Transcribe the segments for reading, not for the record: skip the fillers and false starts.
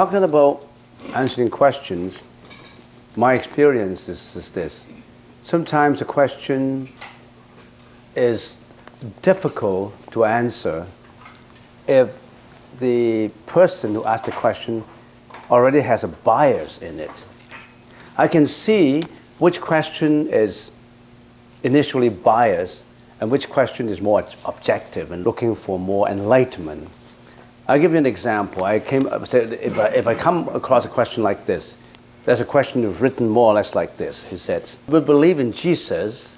talking about answering questions, my experience is this. Sometimes a question is difficult to answer if the person who asked the question already has a bias in it. I can see which question is initially biased and which question is more objective and looking for more enlightenment. I'll give you an example. If I come across a question like this, there's a question written more or less like this. He says, we believe in Jesus,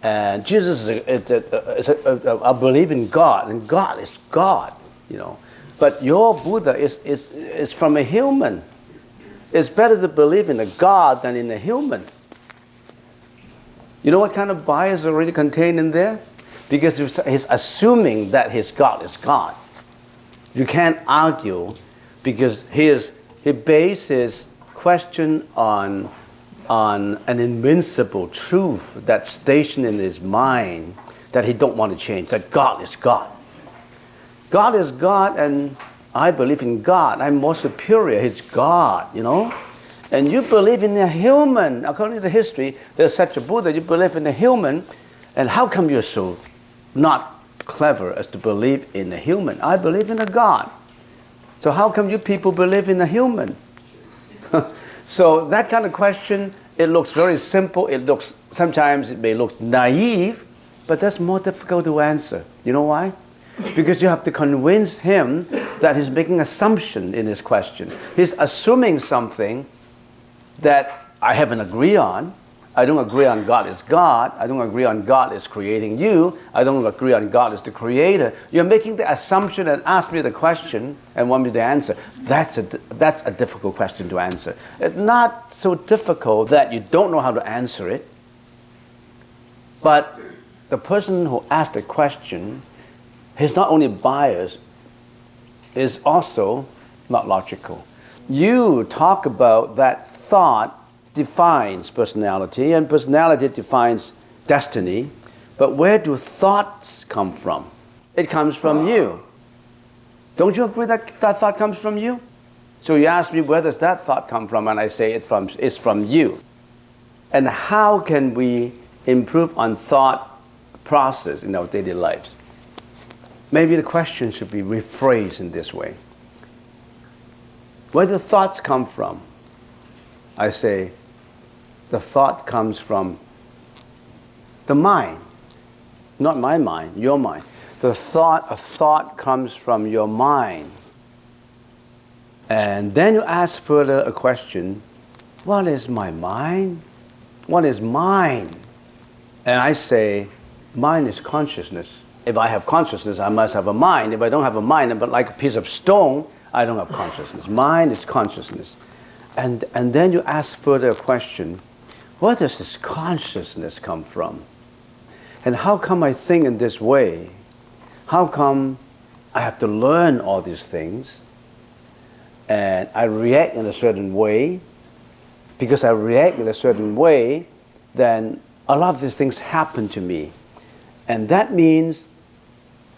and Jesus I believe in God, and God is God, you know. But your Buddha is from a human. It's better to believe in a God than in a human. You know what kind of bias is already contained in there? Because he's assuming that his God is God. You can't argue because he bases question on an invincible truth that's stationed in his mind that he don't want to change, that God is God. God is God, and I believe in God. I'm more superior. He's God, you know. And you believe in a human. According to the history, there's such a Buddha. You believe in a human, and how come you're so not clever as to believe in a human? I believe in a God. So how come you people believe in a human? So that kind of question, it looks very simple. Sometimes it may look naive, but that's more difficult to answer. You know why? Because you have to convince him that he's making assumption in his question. He's assuming something that I haven't agreed on. I don't agree on God is God. I don't agree on God is creating you. I don't agree on God is the creator. You're making the assumption and ask me the question and want me to answer. That's a difficult question to answer. It's not so difficult that you don't know how to answer it. But the person who asked the question, he's not only biased, is also not logical. You talk about that thought defines personality, and personality defines destiny. But where do thoughts come from? It comes from you. Don't you agree that that thought comes from you? So you ask me, where does that thought come from? And I say it's from you. And how can we improve on thought process in our daily lives? Maybe the question should be rephrased in this way. Where do thoughts come from? I say, the thought comes from the mind. Not my mind, your mind. A thought comes from your mind. And then you ask further a question, what is my mind? What is mind? And I say, mind is consciousness. If I have consciousness, I must have a mind. If I don't have a mind, but like a piece of stone, I don't have consciousness. Mind is consciousness. And then you ask further a question, where does this consciousness come from? And how come I think in this way? How come I have to learn all these things? And I react in a certain way. Because I react in a certain way, then a lot of these things happen to me. And that means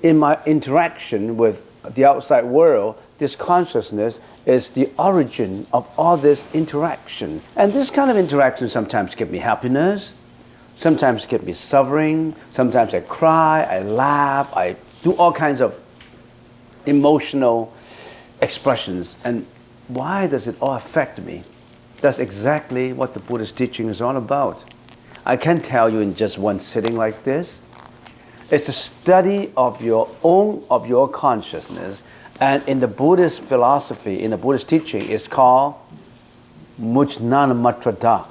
in my interaction with the outside world, this consciousness is the origin of all this interaction. And this kind of interaction sometimes gives me happiness, sometimes gives me suffering, sometimes I cry, I laugh, I do all kinds of emotional expressions. And why does it all affect me? That's exactly what the Buddhist teaching is all about. I can't tell you in just one sitting like this. It's a study of your consciousness. And in the Buddhist philosophy, in the Buddhist teaching, it's called Mujnanamatrata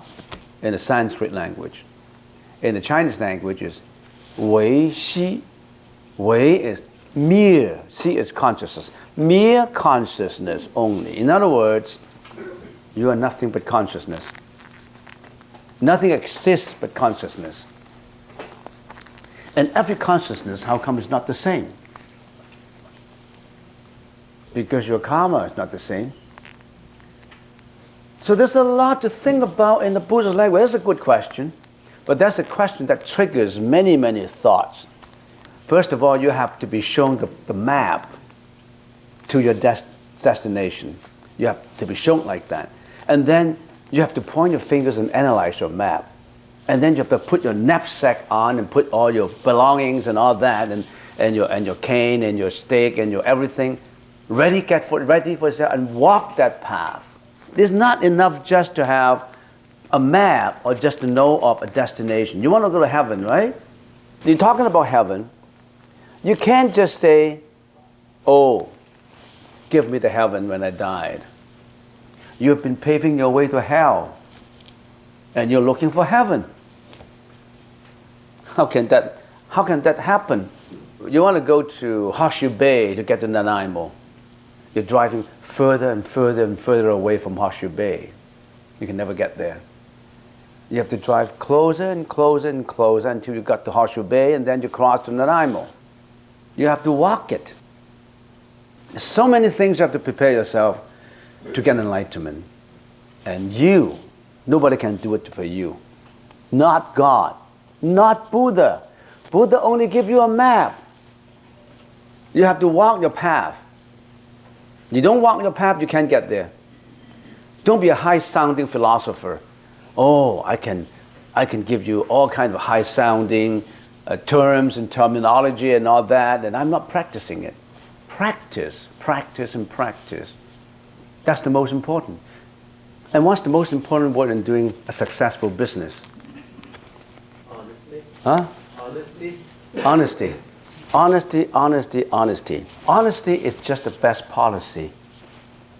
in the Sanskrit language. In the Chinese language, it's Wei Xi. Wei is mere, Xi is consciousness. Mere consciousness only. In other words, you are nothing but consciousness. Nothing exists but consciousness. And every consciousness, how come it's not the same? Because your karma is not the same. So there's a lot to think about in the Buddhist language. That's a good question. But that's a question that triggers many, many thoughts. First of all, you have to be shown the map to your destination. You have to be shown like that. And then you have to point your fingers and analyze your map. And then you have to put your knapsack on and put all your belongings and all that, and your cane and your stick and your everything ready for yourself, and walk that path. It's not enough just to have a map or just to know of a destination. You want to go to heaven, right? You're talking about heaven. You can't just say, oh, give me the heaven when I died. You've been paving your way to hell, and you're looking for heaven. How can that happen? You want to go to Horseshoe Bay to get to Nanaimo. You're driving further and further and further away from Horseshoe Bay. You can never get there. You have to drive closer and closer and closer until you got to Horseshoe Bay, and then you cross to Nanaimo. You have to walk it. So many things you have to prepare yourself to get enlightenment. And nobody can do it for you. Not God, not Buddha. Buddha only gives you a map. You have to walk your path. You don't walk your path, you can't get there. Don't be a high-sounding philosopher. Oh, I can give you all kinds of high-sounding terms and terminology and all that, and I'm not practicing it. Practice, practice, and practice. That's the most important. And what's the most important word in doing a successful business? Honesty. Huh? Honesty. Honesty. Honesty, honesty, honesty. Honesty is just the best policy.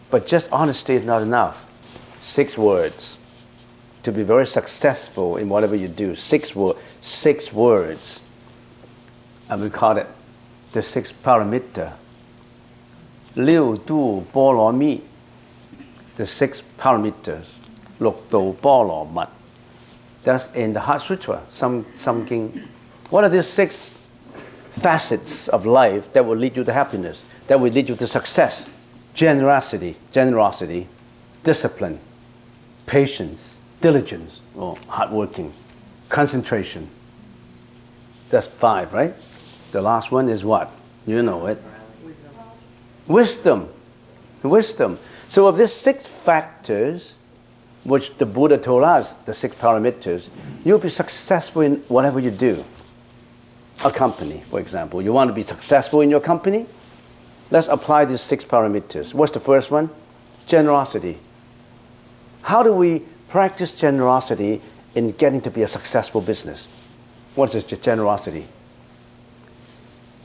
But just honesty is not enough. 6 words. To be very successful in whatever you do, 6 words. And we call it the 6 parameter. 6度波羅蜜. The 6 parameters. 6度波羅蜜. That's in the Heart Sutra, some king. What are these 6 facets of life that will lead you to happiness, that will lead you to success? Generosity, discipline, patience, diligence, or hardworking, concentration. That's 5, right? The last one is what? You know it. Wisdom. So of these 6 factors, which the Buddha told us, the 6 parameters, you'll be successful in whatever you do. A company, for example. You want to be successful in your company? Let's apply these 6 parameters. What's the first one? Generosity. How do we practice generosity in getting to be a successful business? What is generosity?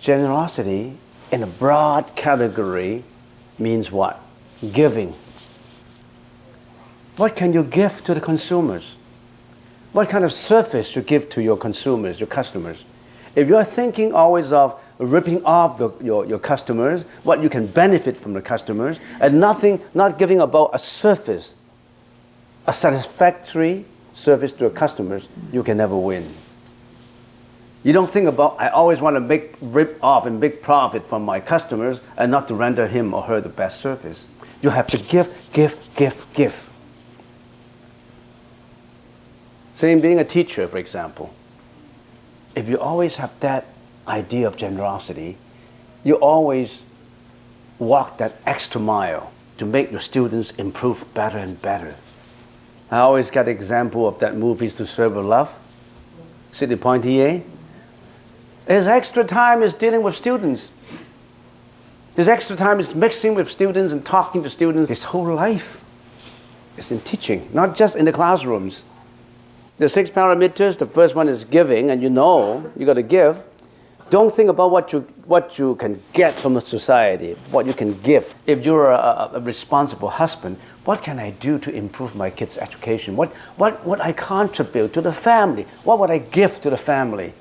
Generosity, in a broad category, means what? Giving. What can you give to the consumers? What kind of service you give to your consumers, your customers? If you're thinking always of ripping off your customers, what you can benefit from the customers, and not giving about a service, a satisfactory service to your customers, you can never win. You don't think about, I always want to rip off and make profit from my customers and not to render him or her the best service. You have to give. Same being a teacher, for example. If you always have that idea of generosity, you always walk that extra mile to make your students improve better and better. I always get the example of that movies To Serve with Love. Sidney Poitier. His extra time is dealing with students. His extra time is mixing with students and talking to students. His whole life is in teaching, not just in the classrooms. The 6 parameters, the first one is giving, and you got to give. Don't think about what you can get from the society, what you can give. If you're a responsible husband, what can I do to improve my kids' education? What would I contribute to the family? What would I give to the family?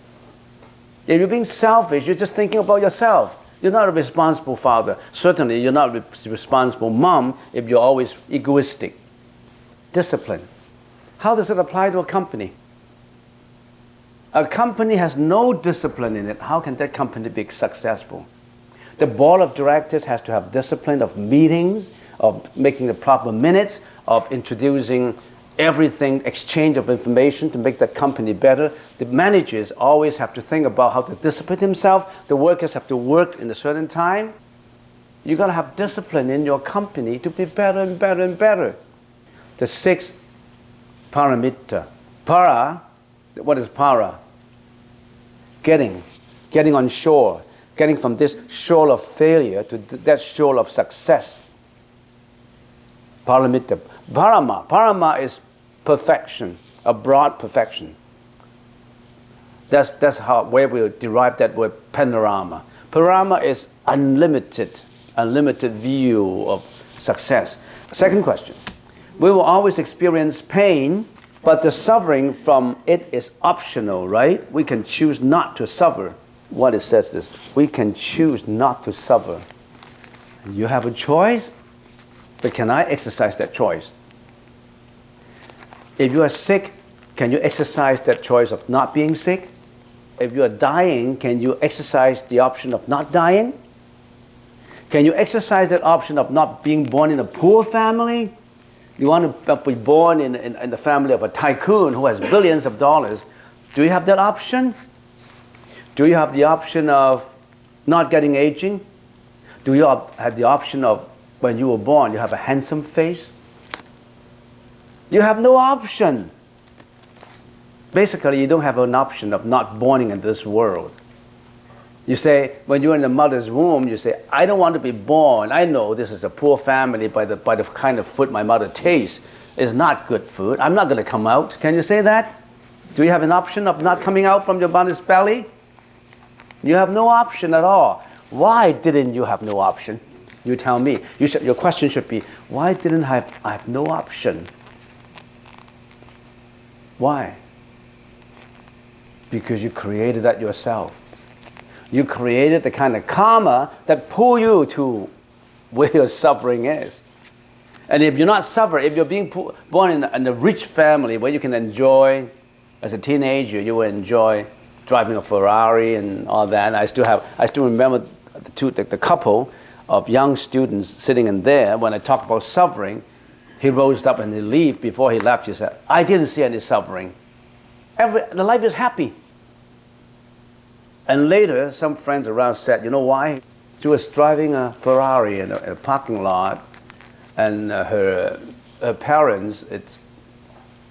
If you're being selfish, you're just thinking about yourself. You're not a responsible father. Certainly, you're not a responsible mom if you're always egoistic. Discipline. How does it apply to a company? A company has no discipline in it. How can that company be successful? The board of directors has to have discipline of meetings, of making the proper minutes, of introducing everything, exchange of information to make that company better. The managers always have to think about how to discipline himself. The workers have to work in a certain time. You got to have discipline in your company to be better and better and better. The 6th paramita. Para, what is para? Getting on shore. Getting from this shore of failure to that shore of success. Paramita. Parama is perfection, a broad perfection. That's how where we derive that word panorama. Parama is unlimited view of success. Second question. We will always experience pain, but the suffering from it is optional, right? We can choose not to suffer. What it says is, we can choose not to suffer. You have a choice, but can I exercise that choice? If you are sick, can you exercise that choice of not being sick? If you are dying, can you exercise the option of not dying? Can you exercise that option of not being born in a poor family? You want to be born in the family of a tycoon who has billions of dollars. Do you have that option? Do you have the option of not getting aging? Do you have the option of when you were born, you have a handsome face? You have no option. Basically, you don't have an option of not born in this world. You say, when you're in the mother's womb, you say, I don't want to be born. I know this is a poor family by the kind of food my mother tastes. It's not good food. I'm not going to come out. Can you say that? Do you have an option of not coming out from your mother's belly? You have no option at all. Why didn't you have no option? You tell me. Your question should be, why didn't I have no option? Why? Because you created that yourself. You created the kind of karma that pull you to where your suffering is. And if you're not suffering, if you're being born in a rich family where you can enjoy, as a teenager, you will enjoy driving a Ferrari and all that. I still remember the couple of young students sitting in there. When I talked about suffering, he rose up and he left. Before he left, he said, I didn't see any suffering. The life is happy. And later, some friends around said, you know why? She was driving a Ferrari in a parking lot, and her parents, it's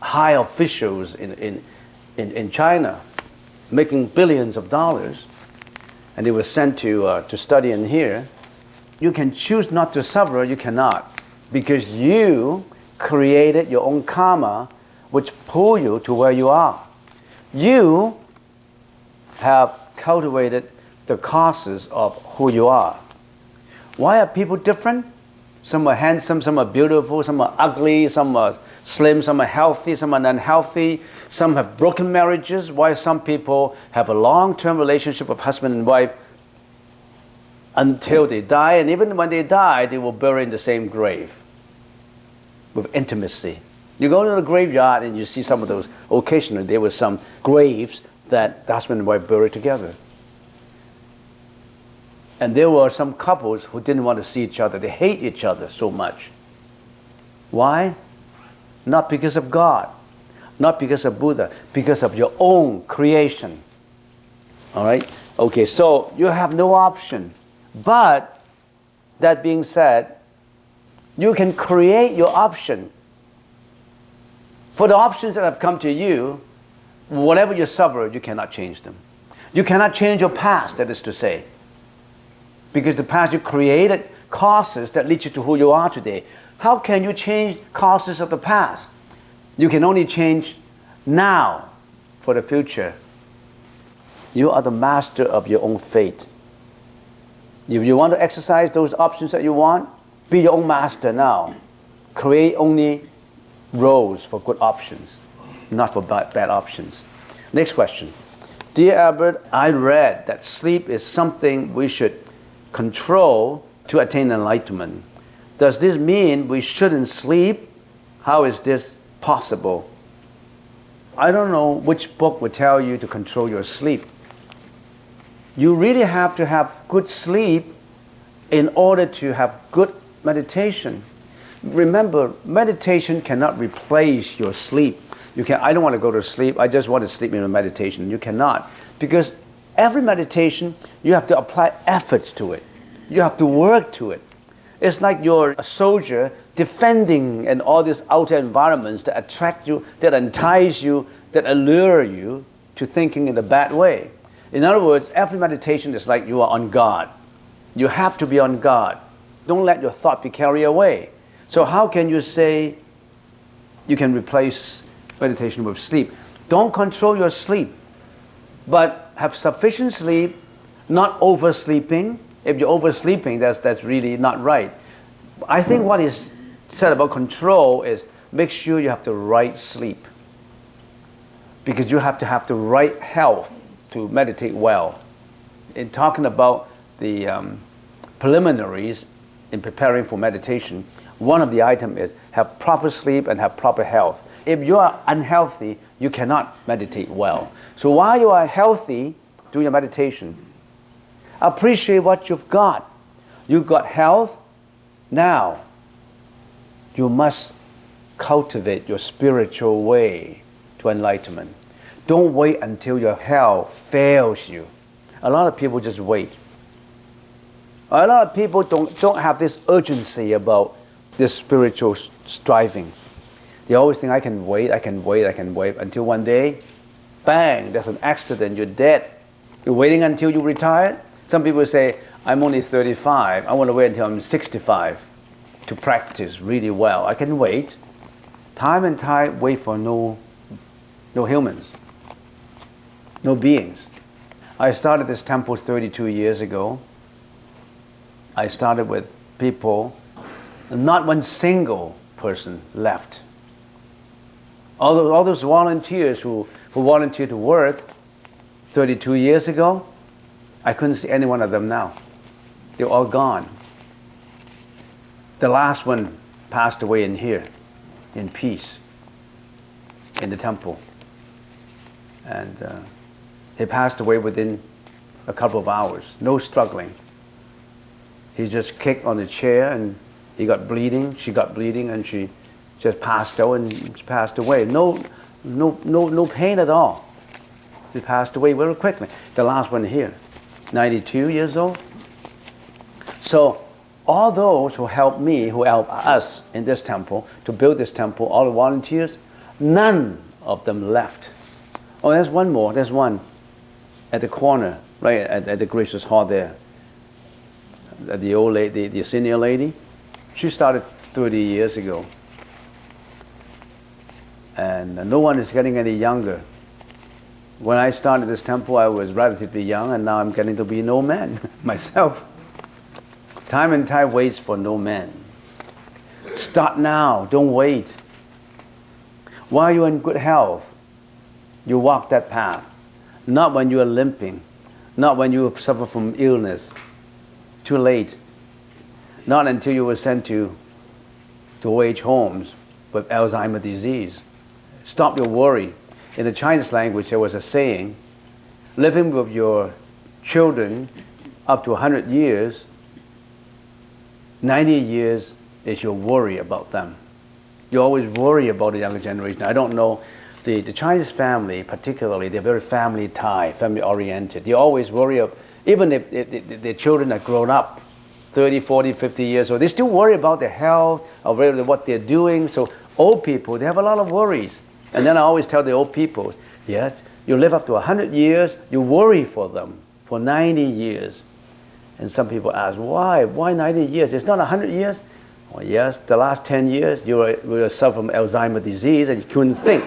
high officials in China, making billions of dollars, and they were sent to study in here. You can choose not to suffer, you cannot, because you created your own karma, which pull you to where you are. You have cultivated the causes of who you are. Why are people different? Some are handsome, some are beautiful, some are ugly, some are slim, some are healthy, some are unhealthy, some have broken marriages. Why some people have a long-term relationship with husband and wife until they die, and even when they die, they will bury in the same grave with intimacy. You go to the graveyard and you see some of those. Occasionally there were some graves that the husband and wife buried together. And there were some couples who didn't want to see each other. They hate each other so much. Why? Not because of God, not because of Buddha, because of your own creation. All right? Okay, so you have no option. But, that being said, you can create your option. For the options that have come to you, whatever you suffer, you cannot change them. You cannot change your past, that is to say. Because the past you created causes that lead you to who you are today. How can you change causes of the past? You can only change now for the future. You are the master of your own fate. If you want to exercise those options that you want, be your own master now. Create only roads for good options, not for bad options. Next question. Dear Albert, I read that sleep is something we should control to attain enlightenment. Does this mean we shouldn't sleep? How is this possible? I don't know which book would tell you to control your sleep. You really have to have good sleep in order to have good meditation. Remember, meditation cannot replace your sleep. I don't want to go to sleep, I just want to sleep in a meditation. You cannot. Because every meditation, you have to apply effort to it. You have to work to it. It's like you're a soldier defending in all these outer environments that attract you, that entice you, that allure you to thinking in a bad way. In other words, every meditation is like you are on guard. You have to be on guard. Don't let your thought be carried away. So how can you say you can replace meditation with sleep? Don't control your sleep, but have sufficient sleep, not oversleeping. If you're oversleeping, that's really not right. I think what is said about control is make sure you have the right sleep, because you have to have the right health to meditate well. In talking about the preliminaries in preparing for meditation, one of the items is have proper sleep and have proper health. If you are unhealthy, you cannot meditate well. So while you are healthy, do your meditation. Appreciate what you've got. You've got health. Now, you must cultivate your spiritual way to enlightenment. Don't wait until your health fails you. A lot of people just wait. A lot of people don't have this urgency about this spiritual striving. They always think, I can wait until one day, bang, there's an accident, you're dead. You're waiting until you retire. Some people say, I'm only 35, I want to wait until I'm 65 to practice really well. I can wait. Time and tide wait for no humans, no beings. I started this temple 32 years ago. I started with people, not one single person left. All those volunteers who volunteered to work 32 years ago, I couldn't see any one of them now. They're all gone. The last one passed away in here, in peace, in the temple. And he passed away within a couple of hours, no struggling. He just kicked on the chair and he got bleeding, she got bleeding, and she just passed out and passed away. No pain at all. She passed away very quickly. The last one here, 92 years old. So all those who helped me, who helped us in this temple, to build this temple, all the volunteers, none of them left. Oh, there's one more. There's one at the corner, right at the gracious hall there. The old lady, the senior lady, she started 30 years ago. And no one is getting any younger. When I started this temple, I was relatively young, and now I'm getting to be no man myself. Time and tide waits for no man. Start now, don't wait. While you're in good health, you walk that path. Not when you are limping, not when you suffer from illness. Too late. Not until you were sent to old-age homes with Alzheimer's disease. Stop your worry. In the Chinese language, there was a saying, living with your children up to 100 years, 90 years is your worry about them. You always worry about the younger generation. I don't know, the Chinese family particularly, they're very family-tied, family-oriented. They always worry of, even if their children are grown up, 30, 40, 50 years old, they still worry about their health, or what they're doing. So old people, they have a lot of worries. And then I always tell the old people, yes, you live up to 100 years, you worry for them for 90 years. And some people ask, why? Why 90 years? It's not 100 years? Well, yes, the last 10 years, you were suffering from Alzheimer's disease and you couldn't think.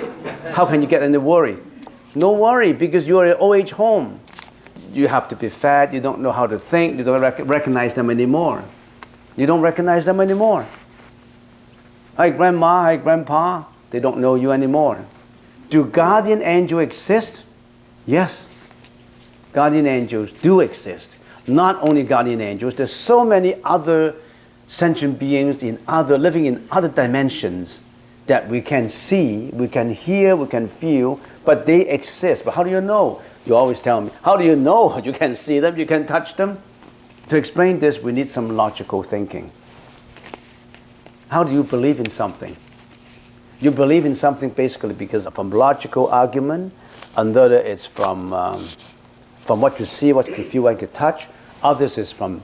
How can you get any worry? No worry, because you're in an old-age home. You have to be fat, you don't know how to think, you don't recognize them anymore. You don't recognize them anymore. Hi, grandma, hi, grandpa. They don't know you anymore. Do guardian angels exist? Yes. Guardian angels do exist. Not only guardian angels, there's so many other sentient beings living in other dimensions that we can see, we can hear, we can feel, but they exist. But how do you know? You always tell me, how do you know? You can see them, you can touch them. To explain this, we need some logical thinking. How do you believe in something? You believe in something basically because from logical argument, another is from what you see, what you feel, what you touch. Others is from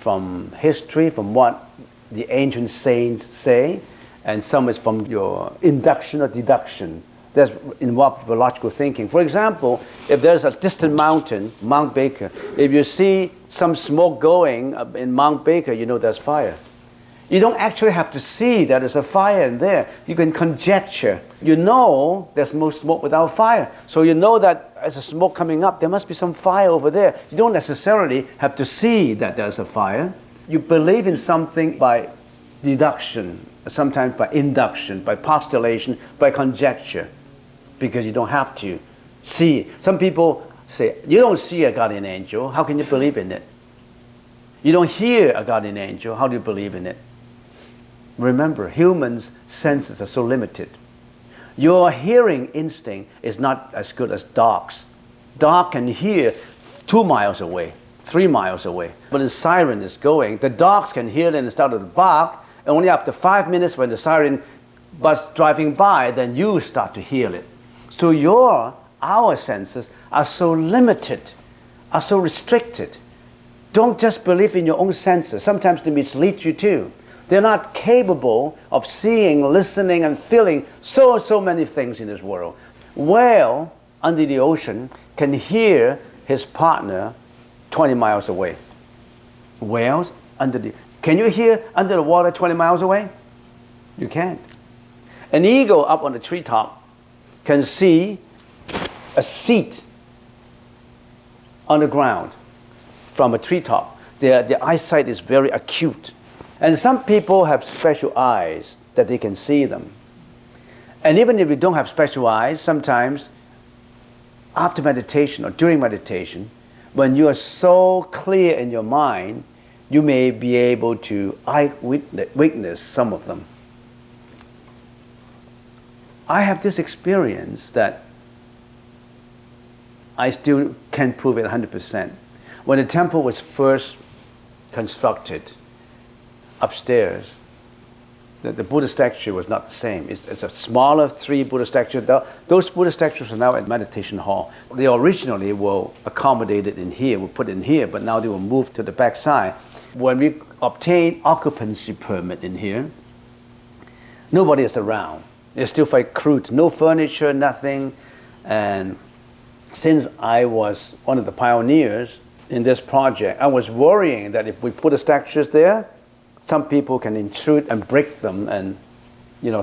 from history, from what the ancient saints say, and some is from your induction or deduction. That's involved with logical thinking. For example, if there's a distant mountain, Mount Baker, if you see some smoke going in Mount Baker, you know there's fire. You don't actually have to see that there's a fire in there. You can conjecture. You know there's no smoke without fire. So you know that as a smoke coming up, there must be some fire over there. You don't necessarily have to see that there's a fire. You believe in something by deduction, sometimes by induction, by postulation, by conjecture, because you don't have to see. Some people say, you don't see a guardian angel, how can you believe in it? You don't hear a guardian angel, how do you believe in it? Remember, humans' senses are so limited. Your hearing instinct is not as good as dogs. Dog can hear 2 miles away, 3 miles away. When the siren is going, the dogs can hear it and start to bark, and only after 5 minutes when the siren bus driving by, then you start to hear it. So our senses are so limited, are so restricted. Don't just believe in your own senses. Sometimes they mislead you too. They're not capable of seeing, listening, and feeling so many things in this world. Whale under the ocean can hear his partner 20 miles away. Whales can you hear under the water 20 miles away? You can't. An eagle up on the treetop can see a seat on the ground from a treetop. Their eyesight is very acute. And some people have special eyes that they can see them. And even if you don't have special eyes, sometimes after meditation or during meditation, when you are so clear in your mind, you may be able to witness some of them. I have this experience that I still can't prove it 100%. When the temple was first constructed, upstairs, the Buddha statue was not the same. It's a smaller 3 Buddha statues. Those Buddha statues are now at meditation hall. They originally were accommodated in here, were put in here, but now they were moved to the back side. When we obtained occupancy permit in here, nobody is around. It's still very crude, no furniture, nothing. And since I was one of the pioneers in this project, I was worrying that if we put the statues there, some people can intrude and break them and,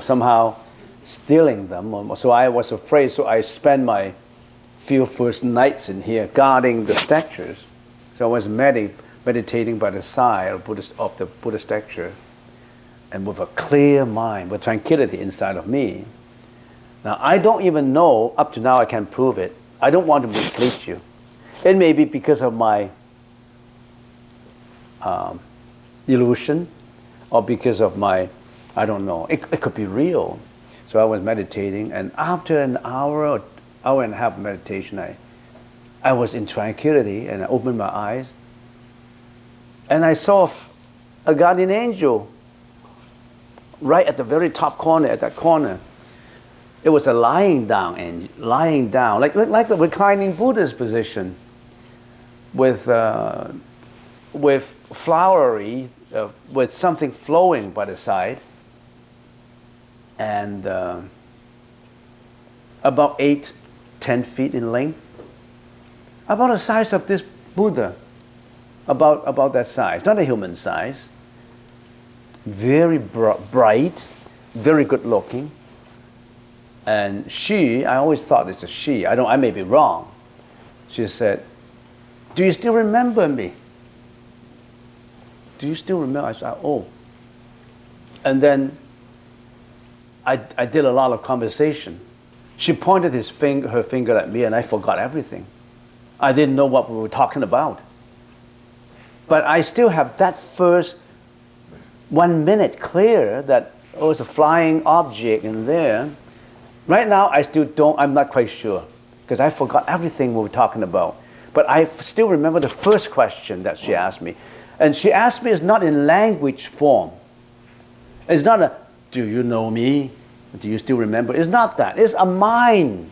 somehow stealing them. So I was afraid, so I spent my few first nights in here guarding the statues. So I was meditating by the side of the Buddha statue, and with a clear mind, with tranquility inside of me. Now, I don't even know, up to now I can't prove it. I don't want to mislead you. It may be because of my illusion, or because of my, I don't know, it could be real. So I was meditating, and after an hour or hour and a half of meditation, I was in tranquility, and I opened my eyes, and I saw a guardian angel right at the very top corner, at that corner. It was a lying down angel, like the reclining Buddha's position, with flowery, with something flowing by the side, and about 8-10 feet in length, about the size of this Buddha, about that size, not a human size, very bright, very good looking. And I always thought it's a she, I may be wrong. She said, "Do you still remember me? Do you still remember?" I said, "Oh." And then I did a lot of conversation. She pointed her finger at me, and I forgot everything. I didn't know what we were talking about. But I still have that first 1 minute clear that it was a flying object in there. Right now, I'm not quite sure, because I forgot everything we were talking about. But I still remember the first question that she asked me. And she asked me, it's not in language form. It's not a, "Do you know me? Do you still remember?" It's not that. It's a mind.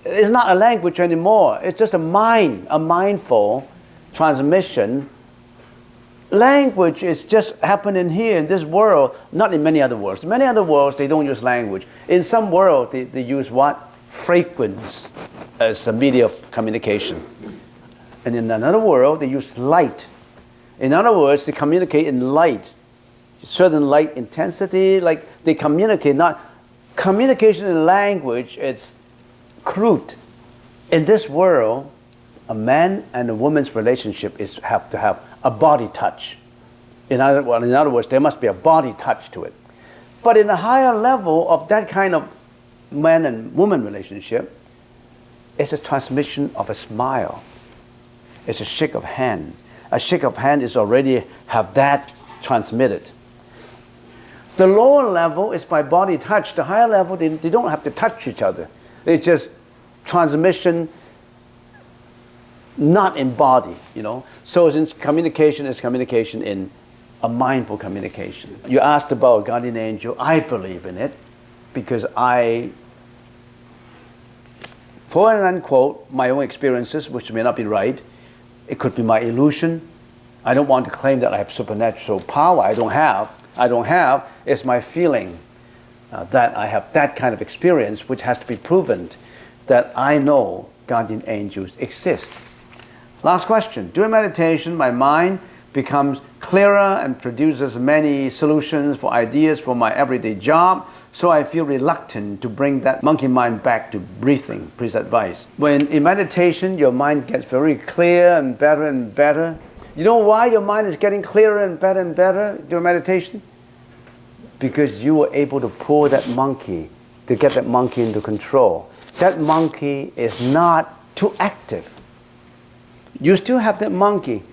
It's not a language anymore. It's just a mind, a mindful transmission Language is just happening here in this world, not in many other worlds. In many other worlds, they don't use language. In some worlds, they use what? Frequency as a media of communication. And in another world, they use light. In other words, they communicate in light. Certain light intensity, like they communicate, not communication in language, it's crude. In this world, a man and a woman's relationship have to have a body touch. In other words, there must be a body touch to it. But in a higher level of that kind of man and woman relationship, it's a transmission of a smile. It's a shake of hand. A shake of hand is already have that transmitted. The lower level is by body touch. The higher level, they don't have to touch each other. It's just transmission, not in body, you know. So since communication is communication in a mindful communication. You asked about guardian angel. I believe in it because quote and unquote, my own experiences, which may not be right. It could be my illusion. I don't want to claim that I have supernatural power. I don't have. It's my feeling that I have that kind of experience, which has to be proven that I know guardian angels exist. Last question. During meditation, my mind becomes clearer and produces many solutions for ideas for my everyday job, so I feel reluctant to bring that monkey mind back to breathing. Please advise. When in meditation, your mind gets very clear and better. You know why your mind is getting clearer and better during meditation? Because you were able to pull that monkey, to get that monkey into control. That monkey is not too active. You still have that monkey.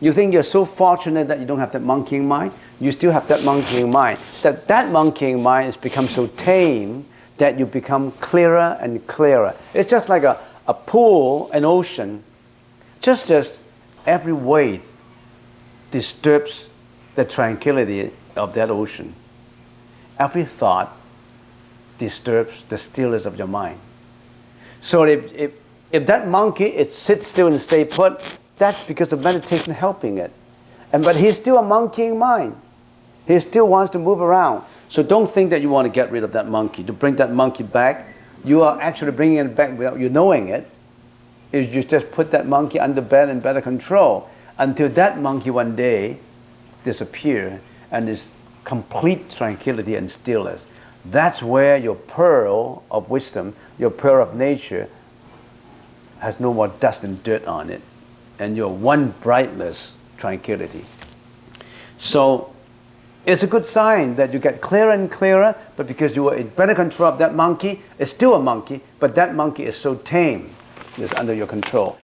You think you're so fortunate that you don't have that monkeying mind? You still have that monkeying mind. That monkeying mind has become so tame that you become clearer and clearer. It's just like a pool, an ocean. Just every wave disturbs the tranquility of that ocean. Every thought disturbs the stillness of your mind. So if that monkey sits still and stay put, that's because of meditation helping it. But he's still a monkeying mind. He still wants to move around. So don't think that you want to get rid of that monkey. To bring that monkey back, you are actually bringing it back without you knowing it. Is you just put that monkey under bed in better control until that monkey one day disappears and is complete tranquility and stillness. That's where your pearl of wisdom, your pearl of nature, has no more dust and dirt on it, and your one brightness, tranquility. So it's a good sign that you get clearer and clearer, but because you are in better control of that monkey, it's still a monkey, but that monkey is so tame, it's under your control.